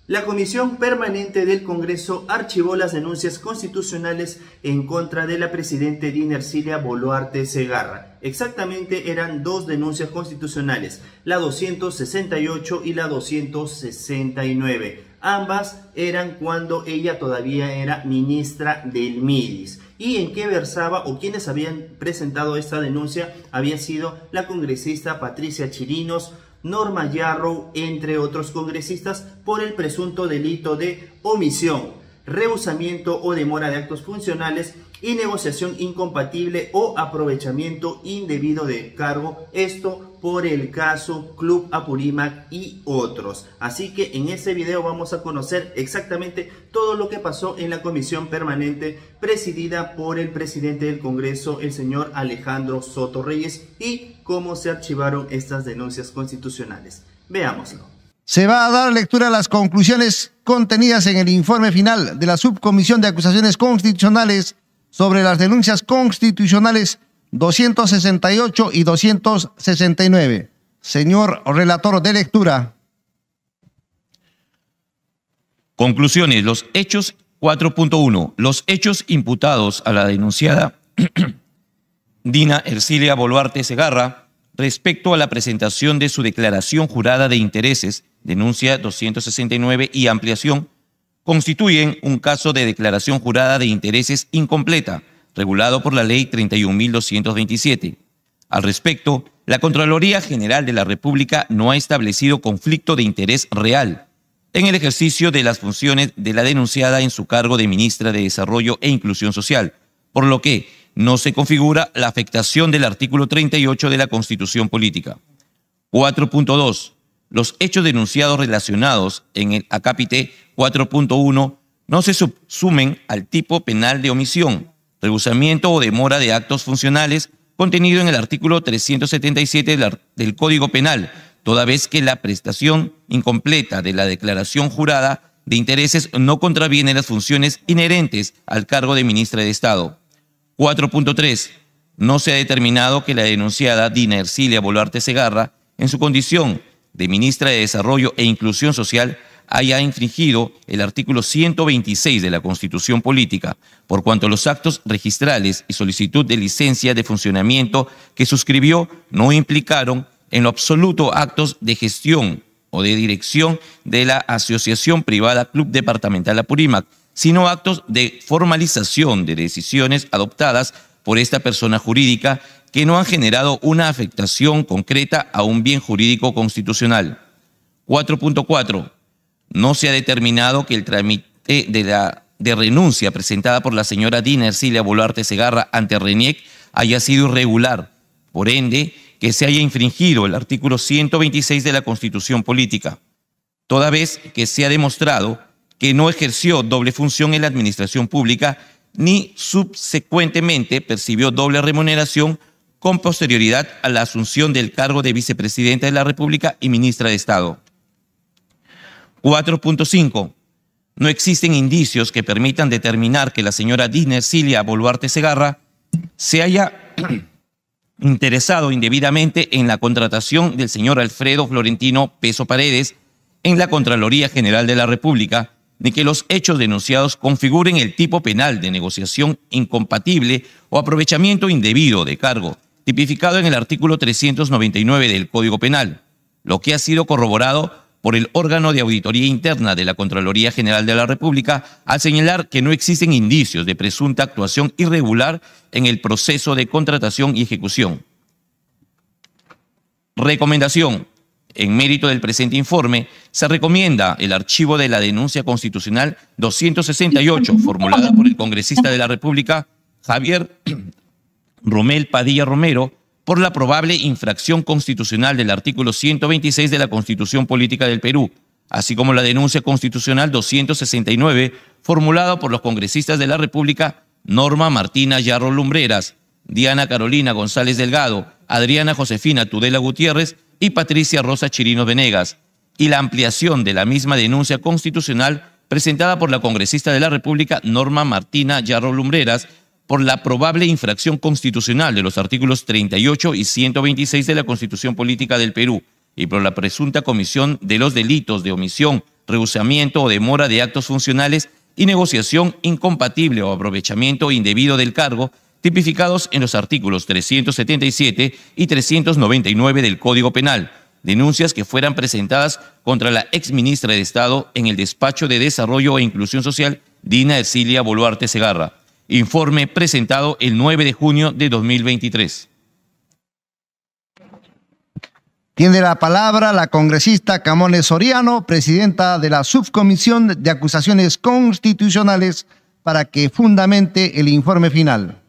La Comisión Permanente del Congreso archivó las denuncias constitucionales en contra de la presidenta Dina Ercilia Boluarte Segarra. Exactamente eran dos denuncias constitucionales, la 268 y la 269. Ambas eran cuando ella todavía era ministra del MIDIS. ¿Y en qué versaba o quienes habían presentado esta denuncia? Había sido la congresista Patricia Chirinos, Norma Yarrow, entre otros congresistas, por el presunto delito de omisión, rehusamiento o demora de actos funcionales y negociación incompatible o aprovechamiento indebido de cargo, esto por el caso Club Apurímac y otros. Así que en este video vamos a conocer exactamente todo lo que pasó en la comisión permanente presidida por el presidente del Congreso, el señor Alejandro Soto Reyes, y cómo se archivaron estas denuncias constitucionales. Veámoslo. Se va a dar lectura a las conclusiones contenidas en el informe final de la Subcomisión de Acusaciones Constitucionales sobre las denuncias constitucionales 268 y 269. Señor relator de lectura. Conclusiones. Los hechos 4.1. Los hechos imputados a la denunciada Dina Ercilia Boluarte Segarra respecto a la presentación de su declaración jurada de intereses, denuncia 269 y ampliación, constituyen un caso de declaración jurada de intereses incompleta, regulado por la Ley 31.227. Al respecto, la Contraloría General de la República no ha establecido conflicto de interés real en el ejercicio de las funciones de la denunciada en su cargo de ministra de Desarrollo e Inclusión Social, por lo que no se configura la afectación del artículo 38 de la Constitución Política. 4.2. Los hechos denunciados relacionados en el acápite 4.1 no se subsumen al tipo penal de omisión, rehusamiento o demora de actos funcionales contenido en el artículo 377 del Código Penal, toda vez que la prestación incompleta de la declaración jurada de intereses no contraviene las funciones inherentes al cargo de ministra de Estado. 4.3. No se ha determinado que la denunciada Dina Ercilia Boluarte Segarra, en su condición de ministra de Desarrollo e Inclusión Social, haya infringido el artículo 126 de la Constitución Política, por cuanto los actos registrales y solicitud de licencia de funcionamiento que suscribió no implicaron en lo absoluto actos de gestión o de dirección de la Asociación Privada Club Departamental Apurímac, sino actos de formalización de decisiones adoptadas por esta persona jurídica que no han generado una afectación concreta a un bien jurídico constitucional. 4.4. No se ha determinado que el trámite de renuncia presentada por la señora Dina Ercilia Boluarte Segarra ante RENIEC haya sido irregular, por ende, que se haya infringido el artículo 126 de la Constitución Política, toda vez que se ha demostrado que no ejerció doble función en la administración pública ni subsecuentemente percibió doble remuneración con posterioridad a la asunción del cargo de vicepresidenta de la República y ministra de Estado. 4.5. No existen indicios que permitan determinar que la señora Dina Ercilia Boluarte Segarra se haya interesado indebidamente en la contratación del señor Alfredo Florentino Peso Paredes en la Contraloría General de la República, ni que los hechos denunciados configuren el tipo penal de negociación incompatible o aprovechamiento indebido de cargo, tipificado en el artículo 399 del Código Penal, lo que ha sido corroborado por el órgano de auditoría interna de la Contraloría General de la República al señalar que no existen indicios de presunta actuación irregular en el proceso de contratación y ejecución. Recomendación. En mérito del presente informe, se recomienda el archivo de la denuncia constitucional 268, formulada por el congresista de la República, Javier Romel Padilla Romero, por la probable infracción constitucional del artículo 126 de la Constitución Política del Perú, así como la denuncia constitucional 269, formulada por los congresistas de la República Norma Martina Yarrow Lumbreras, Diana Carolina González Delgado, Adriana Josefina Tudela Gutiérrez y Patricia Rosa Chirinos Venegas, y la ampliación de la misma denuncia constitucional presentada por la congresista de la República Norma Martina Yarrow Lumbreras, por la probable infracción constitucional de los artículos 38 y 126 de la Constitución Política del Perú y por la presunta comisión de los delitos de omisión, rehusamiento o demora de actos funcionales y negociación incompatible o aprovechamiento indebido del cargo, tipificados en los artículos 377 y 399 del Código Penal, denuncias que fueran presentadas contra la exministra de Estado en el Despacho de Desarrollo e Inclusión Social, Dina Ercilia Boluarte Segarra. Informe presentado el 9 de junio de 2023. Tiene la palabra la congresista Camones Soriano, presidenta de la Subcomisión de Acusaciones Constitucionales, para que fundamente el informe final.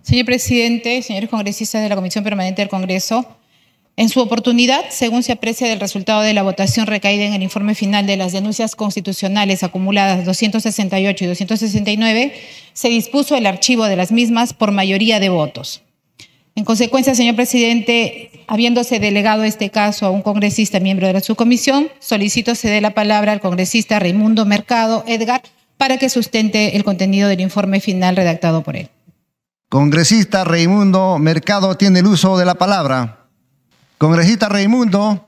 Señor presidente, señores congresistas de la Comisión Permanente del Congreso, en su oportunidad, según se aprecia del resultado de la votación recaída en el informe final de las denuncias constitucionales acumuladas 268 y 269, se dispuso el archivo de las mismas por mayoría de votos. En consecuencia, señor presidente, habiéndose delegado este caso a un congresista miembro de la subcomisión, solicito se dé la palabra al congresista Raimundo Mercado Edgar para que sustente el contenido del informe final redactado por él. Congresista Raimundo Mercado tiene el uso de la palabra. Congresista Raimundo.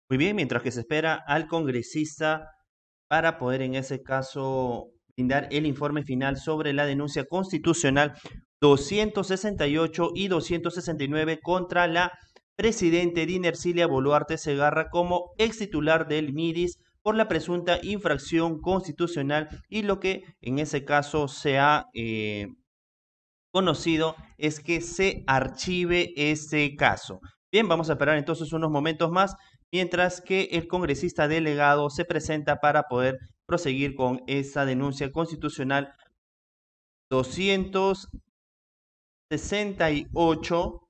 Muy bien, mientras que se espera al congresista para poder en ese caso brindar el informe final sobre la denuncia constitucional 268 y 269 contra la presidente Dina Ercilia Boluarte Segarra como ex titular del MIDIS por la presunta infracción constitucional, y lo que en ese caso se ha conocido es que se archive este caso. Bien, vamos a esperar entonces unos momentos más mientras que el congresista delegado se presenta para poder proseguir con esa denuncia constitucional 268.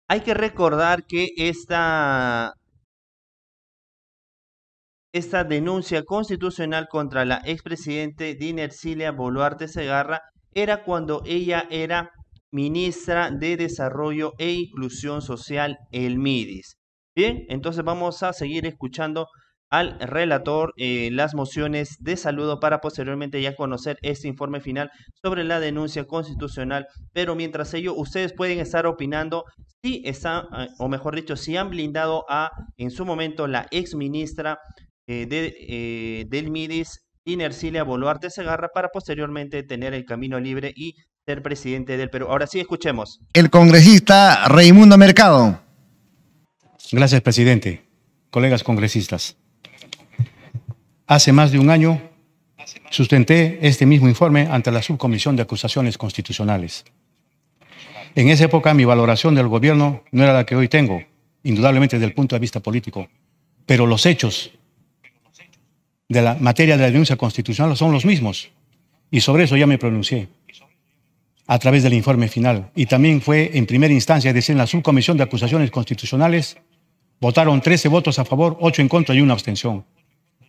Hay que recordar que esta denuncia constitucional contra la expresidente Dina Ercilia Boluarte Segarra era cuando ella era ministra de Desarrollo e Inclusión Social, el MIDIS. Bien, entonces vamos a seguir escuchando al relator las mociones de saludo para posteriormente ya conocer este informe final sobre la denuncia constitucional. Pero mientras ello, ustedes pueden estar opinando si están, o mejor dicho, si han blindado a en su momento la ex ministra del MIDIS, Dina Ercilia Boluarte Segarra, para posteriormente tener el camino libre y ser presidente del Perú. Ahora sí, escuchemos. El congresista Raimundo Mercado. Gracias, presidente. Colegas congresistas. Hace más de un año sustenté este mismo informe ante la Subcomisión de Acusaciones Constitucionales. En esa época mi valoración del gobierno no era la que hoy tengo, indudablemente desde el punto de vista político, pero los hechos de la materia de la denuncia constitucional son los mismos, y sobre eso ya me pronuncié a través del informe final. Y también fue en primera instancia, es decir, en la Subcomisión de Acusaciones Constitucionales, votaron 13 votos a favor, 8 en contra y 1 abstención.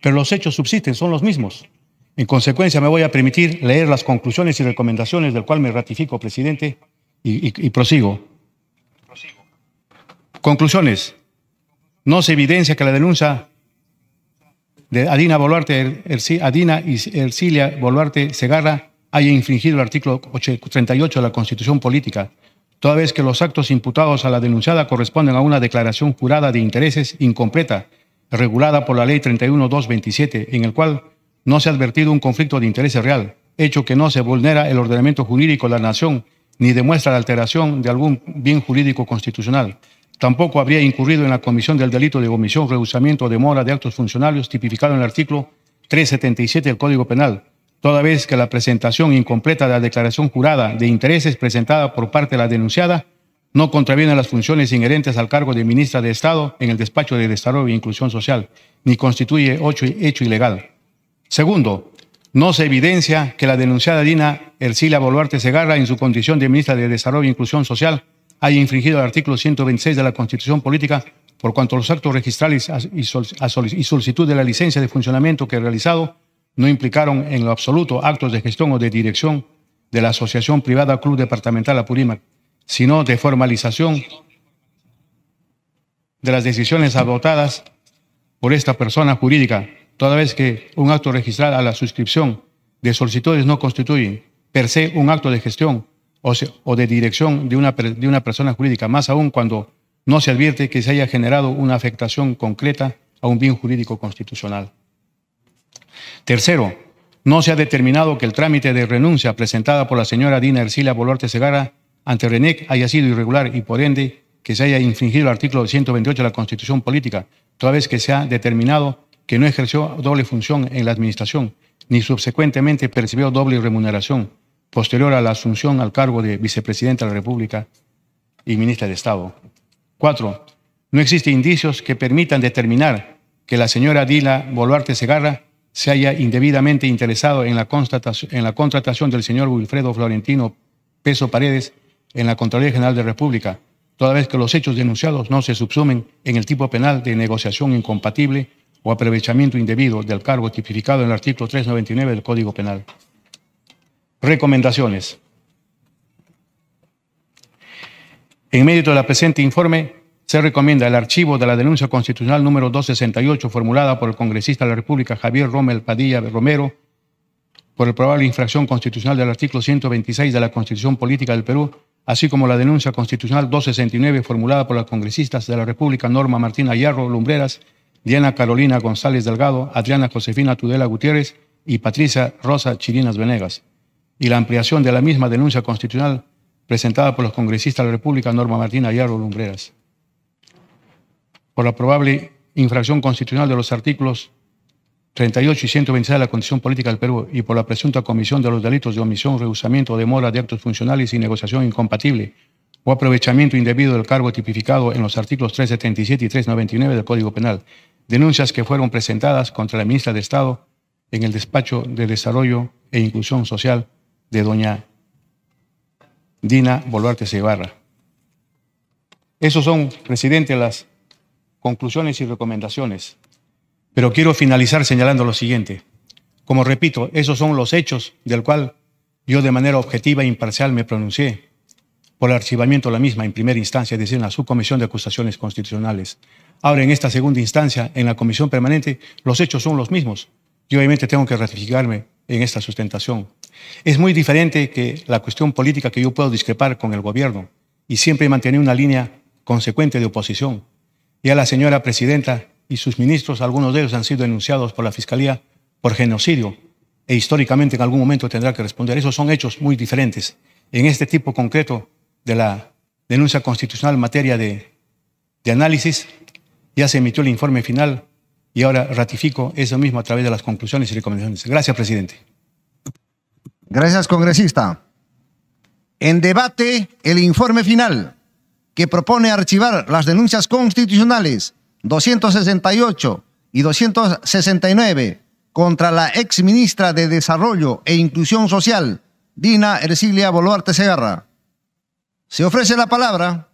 Pero los hechos subsisten, son los mismos. En consecuencia, me voy a permitir leer las conclusiones y recomendaciones, del cual me ratifico, presidente, y prosigo. Conclusiones. No se evidencia que la denuncia de Dina Ercilia Boluarte Segarra haya infringido el artículo 38 de la Constitución Política, toda vez que los actos imputados a la denunciada corresponden a una declaración jurada de intereses incompleta, regulada por la Ley 31.227, en el cual no se ha advertido un conflicto de intereses real, hecho que no se vulnera el ordenamiento jurídico de la nación ni demuestra la alteración de algún bien jurídico constitucional. Tampoco habría incurrido en la comisión del delito de omisión, rehusamiento o demora de actos funcionarios tipificado en el artículo 377 del Código Penal, toda vez que la presentación incompleta de la declaración jurada de intereses presentada por parte de la denunciada no contraviene a las funciones inherentes al cargo de ministra de Estado en el Despacho de Desarrollo e Inclusión Social, ni constituye hecho ilegal. Segundo, no se evidencia que la denunciada Dina Ercilia Boluarte Segarra, en su condición de ministra de Desarrollo e Inclusión Social, haya infringido el artículo 126 de la Constitución Política, por cuanto los actos registrales y solicitud de la licencia de funcionamiento que he realizado no implicaron en lo absoluto actos de gestión o de dirección de la Asociación Privada Club Departamental Apurímac, sino de formalización de las decisiones adoptadas por esta persona jurídica, toda vez que un acto registral a la suscripción de solicitudes no constituye per se un acto de gestión, o de dirección de una persona jurídica, más aún cuando no se advierte que se haya generado una afectación concreta a un bien jurídico constitucional. Tercero, no se ha determinado que el trámite de renuncia presentada por la señora Dina Ercilia Boluarte Segarra ante RENEC haya sido irregular y por ende que se haya infringido el artículo 128 de la Constitución Política, toda vez que se ha determinado que no ejerció doble función en la administración, ni subsecuentemente percibió doble remuneración posterior a la asunción al cargo de vicepresidenta de la República y ministra de Estado. 4. No existen indicios que permitan determinar que la señora Dina Boluarte Segarra se haya indebidamente interesado en la contratación del señor Wilfredo Florentino Peso Paredes en la Contraloría General de la República, toda vez que los hechos denunciados no se subsumen en el tipo penal de negociación incompatible o aprovechamiento indebido del cargo tipificado en el artículo 399 del Código Penal. Recomendaciones. En mérito del presente informe, se recomienda el archivo de la denuncia constitucional número 268 formulada por el congresista de la República Javier Rommel Padilla Romero por el probable infracción constitucional del artículo 126 de la Constitución Política del Perú, así como la denuncia constitucional 269 formulada por las congresistas de la República Norma Martina Hierro Lumbreras, Diana Carolina González Delgado, Adriana Josefina Tudela Gutiérrez y Patricia Rosa Chirinas Venegas, y la ampliación de la misma denuncia constitucional presentada por los congresistas de la República Norma Martina Hierro Lumbreras, por la probable infracción constitucional de los artículos 38 y 126 de la Constitución Política del Perú y por la presunta comisión de los delitos de omisión, rehusamiento o demora de actos funcionales y negociación incompatible o aprovechamiento indebido del cargo tipificado en los artículos 377 y 399 del Código Penal, denuncias que fueron presentadas contra la ministra de Estado en el Despacho de Desarrollo e Inclusión Social de doña Dina Boluarte Segarra. Esos son, presidente, las conclusiones y recomendaciones. Pero quiero finalizar señalando lo siguiente. Como repito, esos son los hechos del cual yo de manera objetiva e imparcial me pronuncié por el archivamiento de la misma en primera instancia, es decir, en la Subcomisión de Acusaciones Constitucionales. Ahora, en esta segunda instancia, en la Comisión Permanente, los hechos son los mismos. Yo obviamente tengo que ratificarme en esta sustentación. Es muy diferente que la cuestión política que yo puedo discrepar con el gobierno y siempre mantener una línea consecuente de oposición. Ya la señora presidenta y sus ministros, algunos de ellos han sido denunciados por la Fiscalía por genocidio e históricamente en algún momento tendrá que responder. Esos son hechos muy diferentes. En este tipo concreto de la denuncia constitucional en materia de análisis, ya se emitió el informe final y ahora ratifico eso mismo a través de las conclusiones y recomendaciones. Gracias, presidente. Gracias, congresista. En debate, el informe final que propone archivar las denuncias constitucionales 268 y 269 contra la exministra de Desarrollo e Inclusión Social, Dina Ercilia Boluarte Segarra. Se ofrece la palabra.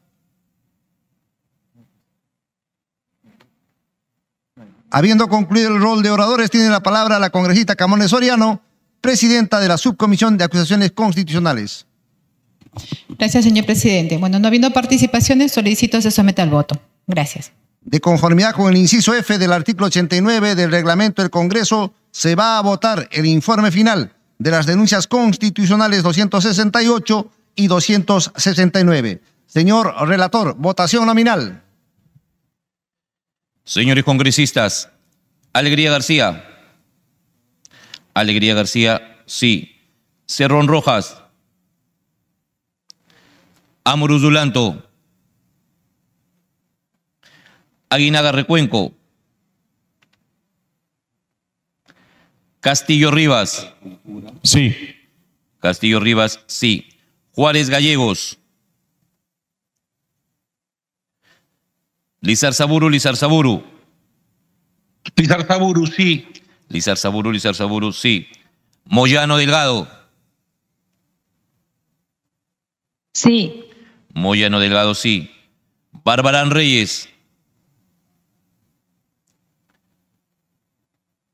Habiendo concluido el rol de oradores, tiene la palabra la congresista Camones Soriano, presidenta de la Subcomisión de Acusaciones Constitucionales. Gracias, señor presidente. Bueno, no habiendo participaciones, solicito se someta al voto. Gracias. De conformidad con el inciso F del artículo 89 del reglamento del Congreso, se va a votar el informe final de las denuncias constitucionales 268 y 269. Señor relator, votación nominal. Señores congresistas, Alegría García. Alegría García, sí. Cerrón Rojas. Amorós Dulanto. Aguinaga Recuenco. Castillo Rivas. Sí. Castillo Rivas, sí. Juárez Gallegos. Lizarzaburu, Lizarzaburu. Lizarzaburu, sí. Lizarzaburu, Lizarzaburu, sí. Moyano Delgado. Sí. Moyano Delgado, sí. Barbarán Reyes.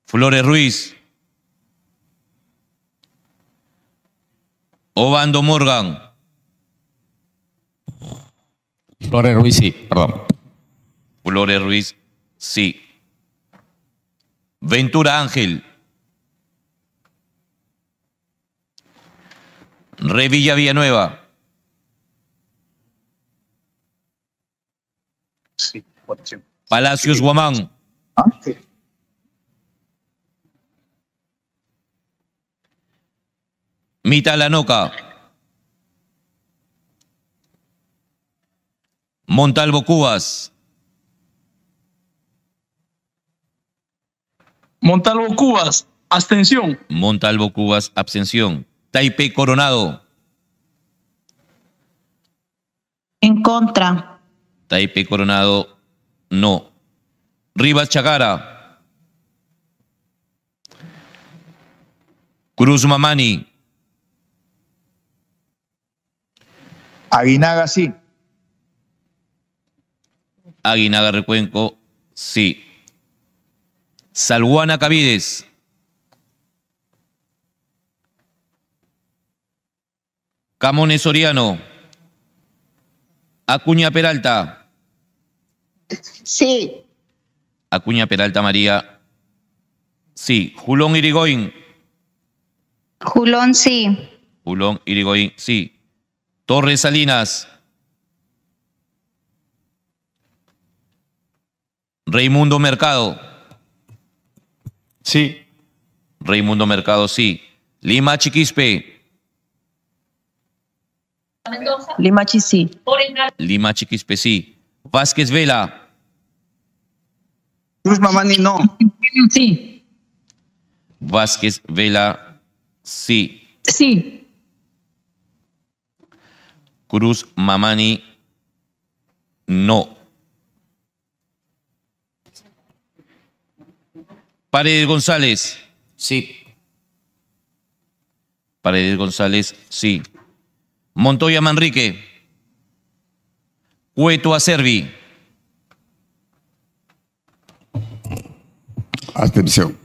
Flores Ruiz. Obando Morgan. Flores Ruiz, sí, perdón. Flores Ruiz, sí. Ventura Ángel. Revilla Villanueva. Sí, votación. Palacios Guamán. Sí. Mita Lanoca. Montalvo Cubas. Montalvo Cubas, abstención. Montalvo Cubas, abstención. Taipei Coronado. En contra. Taipei Coronado, no. Rivas Chagara. Cruz Mamani. Aguinaga, sí. Aguinaga Recuenco, sí. Salguana Cavides. Camones Soriano. Acuña Peralta. Sí. Acuña Peralta María, sí. Julón Irigoyen. Julón, sí. Julón Irigoyen, sí. Torres Salinas. Raimundo Mercado. Sí. Raimundo Mercado, sí. Lima Chiquispe. Limachi, sí. Lima Chiquispe, sí. Vázquez Vela. Cruz Mamani, no. Sí. Vázquez Vela, sí. Sí. Cruz Mamani, no. Paredes González. Sí. Paredes González, sí. Montoya Manrique. Cueto Acerbi. Abstención.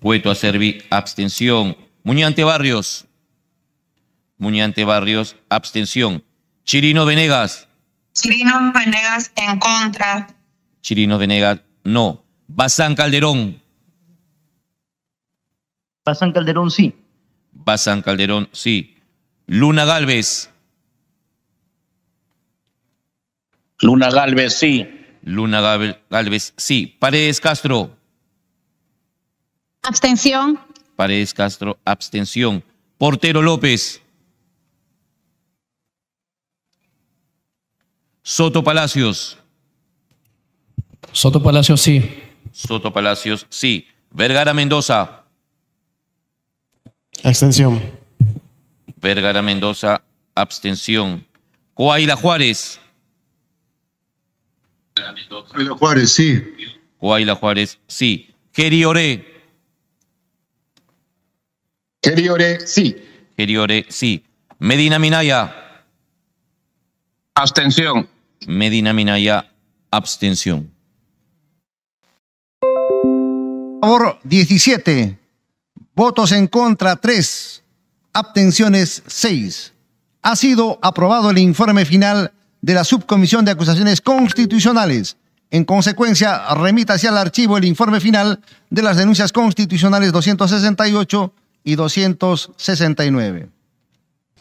Cueto Acerbi, abstención. Muñante Barrios. Muñante Barrios, abstención. Chirino Venegas. Chirino Venegas, en contra. Chirino Venegas, no. Bazán Calderón. Bazán Calderón, sí. Bazán Calderón, sí. Luna Galvez. Luna Galvez, sí. Luna Galvez, sí. Paredes Castro. Abstención. Paredes Castro, abstención. Portero López. Soto Palacios. Soto Palacio, sí. Soto Palacios, sí. Vergara Mendoza. Abstención. Vergara Mendoza, abstención. Coaila Juárez. Coaila Juárez, sí. Coaila Juárez, sí. Geri Oré. Geri Oré, sí. Geri Oré, sí. Medina Minaya. Abstención. Medina Minaya, abstención. A favor 17, votos en contra 3, abstenciones 6. Ha sido aprobado el informe final de la Subcomisión de Acusaciones Constitucionales. En consecuencia, remítase al archivo el informe final de las denuncias constitucionales 268 y 269.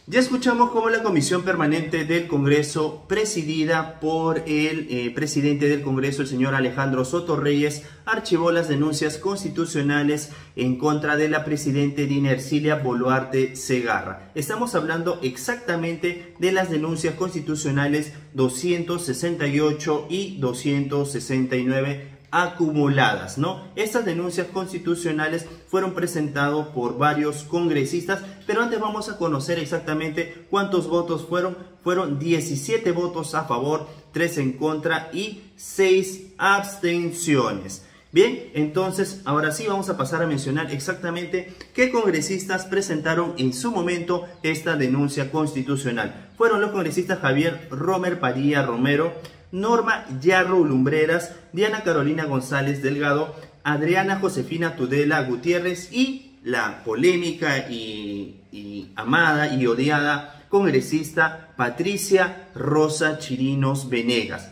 Ya escuchamos cómo la Comisión Permanente del Congreso, presidida por el presidente del Congreso, el señor Alejandro Soto Reyes, archivó las denuncias constitucionales en contra de la presidenta Dina Ercilia Boluarte Segarra. Estamos hablando exactamente de las denuncias constitucionales 268 y 269 acumuladas, ¿no? Estas denuncias constitucionales fueron presentadas por varios congresistas, pero antes vamos a conocer exactamente cuántos votos fueron. Fueron 17 votos a favor, 3 en contra y 6 abstenciones. Bien, entonces ahora sí vamos a pasar a mencionar exactamente qué congresistas presentaron en su momento esta denuncia constitucional. Fueron los congresistas Javier Romer Padilla Romero, Norma Yarro Lumbreras, Diana Carolina González Delgado, Adriana Josefina Tudela Gutiérrez y la polémica y amada y odiada congresista Patricia Rosa Chirinos Venegas.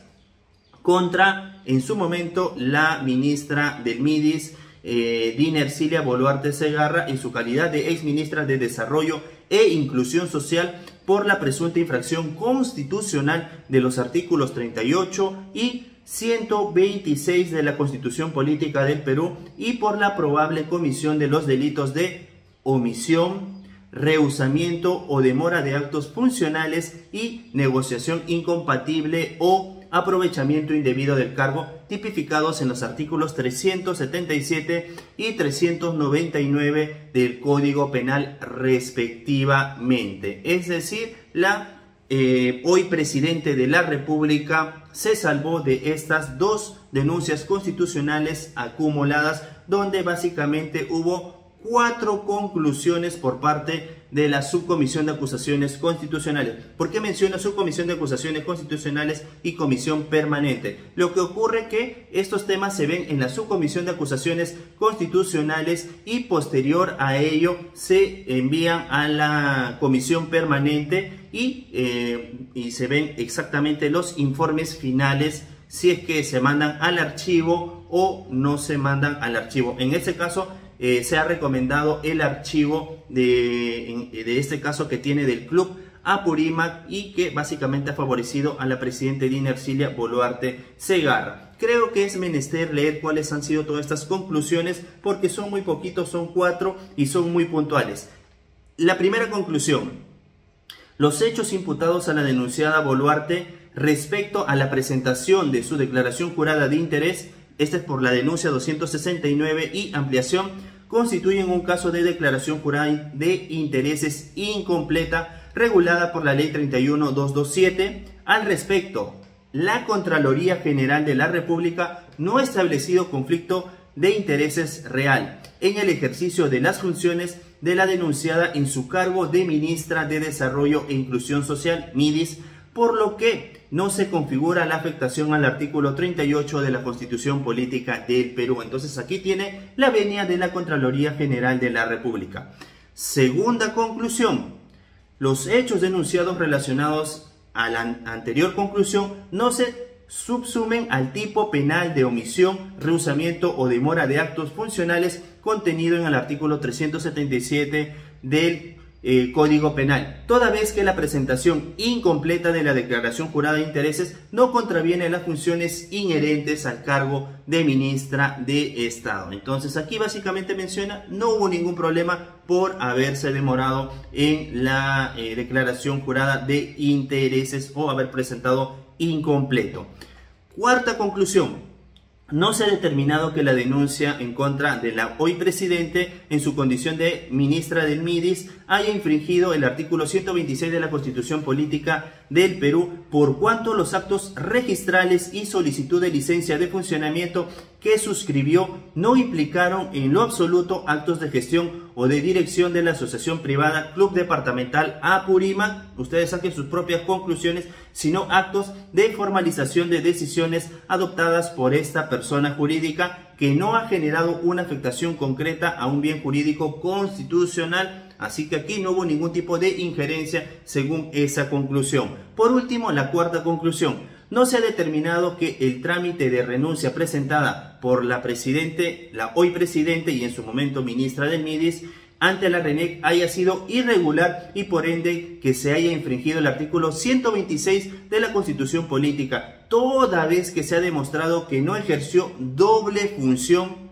Contra, en su momento, la ministra del MIDIS, Dina Ercilia Boluarte Segarra, en su calidad de exministra de Desarrollo e Inclusión Social, por la presunta infracción constitucional de los artículos 38 y 126 de la Constitución Política del Perú y por la probable comisión de los delitos de omisión, rehusamiento o demora de actos funcionales y negociación incompatible o aprovechamiento indebido del cargo, tipificados en los artículos 377 y 399 del Código Penal respectivamente. Es decir, la hoy presidente de la República se salvó de estas dos denuncias constitucionales acumuladas, donde básicamente hubo 4 conclusiones por parte de la Subcomisión de Acusaciones Constitucionales. ¿Por qué menciono Subcomisión de Acusaciones Constitucionales y Comisión Permanente? Lo que ocurre que estos temas se ven en la Subcomisión de Acusaciones Constitucionales y posterior a ello se envían a la Comisión Permanente y se ven exactamente los informes finales, si es que se mandan al archivo o no se mandan al archivo. En este caso se ha recomendado el archivo de este caso que tiene del Club Apurímac y que básicamente ha favorecido a la presidenta Dina Ercilia Boluarte Segarra. Creo que es menester leer cuáles han sido todas estas conclusiones porque son muy poquitos, son 4 y son muy puntuales. La primera conclusión: los hechos imputados a la denunciada Boluarte respecto a la presentación de su declaración jurada de interés, esta es por la denuncia 269 y ampliación, constituyen un caso de declaración jurada de intereses incompleta regulada por la Ley 31.227. Al respecto, la Contraloría General de la República no ha establecido conflicto de intereses real en el ejercicio de las funciones de la denunciada en su cargo de Ministra de Desarrollo e Inclusión Social, MIDIS, por lo que no se configura la afectación al artículo 38 de la Constitución Política del Perú. Entonces aquí tiene la venia de la Contraloría General de la República. Segunda conclusión: los hechos denunciados relacionados a la anterior conclusión no se subsumen al tipo penal de omisión, rehusamiento o demora de actos funcionales contenido en el artículo 377 del Código Penal, toda vez que la presentación incompleta de la declaración jurada de intereses no contraviene las funciones inherentes al cargo de ministra de Estado. Entonces aquí básicamente menciona no hubo ningún problema por haberse demorado en la declaración jurada de intereses o haber presentado incompleto. Cuarta conclusión: no se ha determinado que la denuncia en contra de la hoy presidente en su condición de ministra del MIDIS haya infringido el artículo 126 de la Constitución Política del Perú, por cuanto los actos registrales y solicitud de licencia de funcionamiento que suscribió no implicaron en lo absoluto actos de gestión o de dirección de la asociación privada Club Departamental Apurímac, ustedes saquen sus propias conclusiones, sino actos de formalización de decisiones adoptadas por esta persona jurídica que no ha generado una afectación concreta a un bien jurídico constitucional. Así que aquí no hubo ningún tipo de injerencia según esa conclusión. Por último, la cuarta conclusión: no se ha determinado que el trámite de renuncia presentada por la hoy presidente y en su momento ministra del MIDIS ante la RENEC haya sido irregular y por ende que se haya infringido el artículo 126 de la Constitución Política, toda vez que se ha demostrado que no ejerció doble función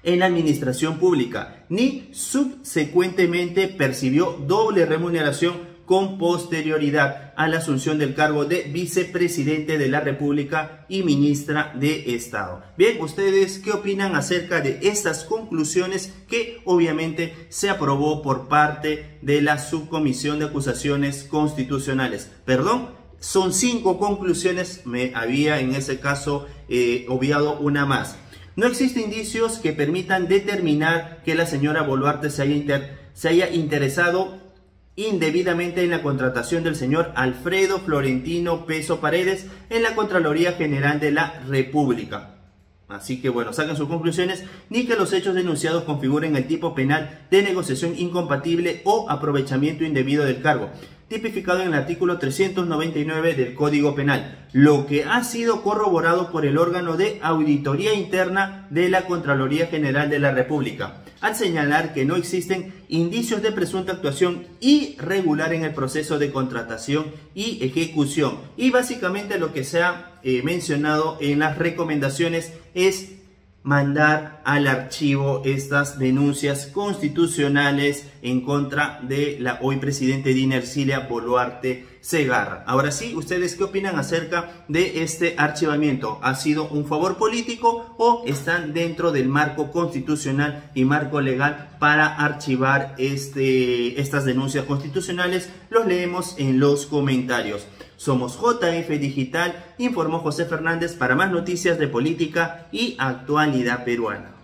en la administración pública, ni subsecuentemente percibió doble remuneración con posterioridad a la asunción del cargo de vicepresidente de la República y ministra de Estado. Bien, ¿ustedes qué opinan acerca de estas conclusiones que obviamente se aprobó por parte de la Subcomisión de Acusaciones Constitucionales? Perdón, son 5 conclusiones, me había en ese caso obviado una más. No existen indicios que permitan determinar que la señora Boluarte se haya interesado indebidamente en la contratación del señor Alfredo Florentino Peso Paredes en la Contraloría General de la República. Así que bueno, saquen sus conclusiones, ni que los hechos denunciados configuren el tipo penal de negociación incompatible o aprovechamiento indebido del cargo. tipificado en el artículo 399 del Código Penal, lo que ha sido corroborado por el órgano de auditoría interna de la Contraloría General de la República, al señalar que no existen indicios de presunta actuación irregular en el proceso de contratación y ejecución. Y básicamente lo que se ha mencionado en las recomendaciones es mandar al archivo estas denuncias constitucionales en contra de la hoy presidente Dina Ercilia Boluarte Segarra. Ahora sí, ¿ustedes qué opinan acerca de este archivamiento? ¿Ha sido un favor político o están dentro del marco constitucional y marco legal para archivar estas denuncias constitucionales? Los leemos en los comentarios. Somos JF Digital, informó José Fernández para más noticias de política y actualidad peruana.